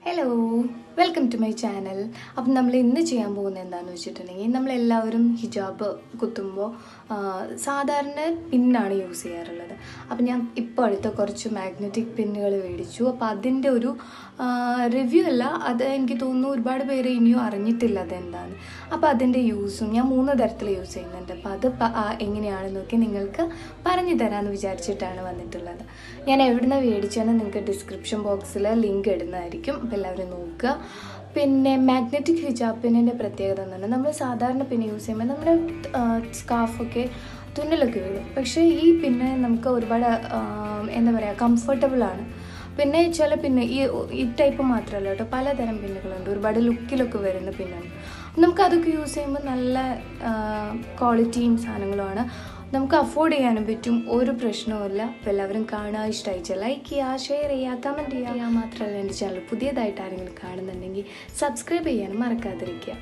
Hello, welcome to my channel. അപ്പോൾ നമ്മൾ ഇന്ന് ചെയ്യാൻ പോകുന്നത് എന്താണെന്ന് വെച്ചിട്ടുണ്ടെങ്കിൽ നമ്മളെല്ലാവരും ഹിജാബ് കുത്തുമ്പോൾ സാധാരണ പിന്നാണ് യൂസ് ചെയ്യാറുള്ളത്. അപ്പോൾ ഞാൻ ഇപ്പോൾ അടുത്ത കുറച്ച് മാഗ്നറ്റിക് പിന്നുകൾ മേടിച്ചു. അപ്പോൾ അതിൻ്റെ ഒരു റിവ്യൂ അല്ല, അത് എനിക്ക് തോന്നുന്നു ഒരുപാട് പേര് ഇനിയും അറിഞ്ഞിട്ടില്ല അതെന്താണ്. അപ്പോൾ അതിൻ്റെ യൂസും ഞാൻ 3 തരത്തിൽ യൂസ് ചെയ്യുന്നുണ്ട്. അപ്പോൾ അത് എങ്ങനെയാണെന്നൊക്കെ നിങ്ങൾക്ക് പറഞ്ഞു തരാമെന്ന് വിചാരിച്ചിട്ടാണ് വന്നിട്ടുള്ളത്. ഞാൻ എവിടുന്ന് മേടിച്ചാലും നിങ്ങൾക്ക് ഡിസ്ക്രിപ്ഷൻ ബോക്സിൽ ലിങ്ക് ഇടുന്നതായിരിക്കും. അപ്പോൾ എല്ലാവരും നോക്കുക. പിന്നെ മാഗ്നറ്റിക് ഹിജാബ് പിന്നിൻ്റെ പ്രത്യേകത എന്ന് പറഞ്ഞാൽ നമ്മൾ സാധാരണ പിന്നെ യൂസ് ചെയ്യുമ്പോൾ നമ്മുടെ സ്കാർഫൊക്കെ തുന്നലൊക്കെ വീഴും. പക്ഷേ ഈ പിന്നെ നമുക്ക് ഒരുപാട് എന്താ പറയുക കംഫർട്ടബിളാണ്. പിന്നെ ചില പിന്നെ ഈ ടൈപ്പ് മാത്രമല്ല കേട്ടോ, പലതരം പിന്നുകളുണ്ട്, ഒരുപാട് ലുക്കിലൊക്കെ വരുന്ന പിന്നാണ്. നമുക്കതൊക്കെ യൂസ് ചെയ്യുമ്പോൾ നല്ല ക്വാളിറ്റിയും സാധനങ്ങളുമാണ്, നമുക്ക് അഫോർഡ് ചെയ്യാനും പറ്റും, ഒരു പ്രശ്നവുമില്ല. അപ്പോൾ എല്ലാവരും കാണുക, ഇഷ്ടമായിച്ചാൽ ലൈക്ക് ചെയ്യുക, ഷെയർ ചെയ്യുക, കമൻറ്റ് ചെയ്യുക. മാത്രമല്ല എൻ്റെ ചാനൽ പുതിയതായിട്ട് ആരെങ്കിലും കാണുന്നുണ്ടെങ്കിൽ സബ്സ്ക്രൈബ് ചെയ്യാനും മറക്കാതിരിക്കുക.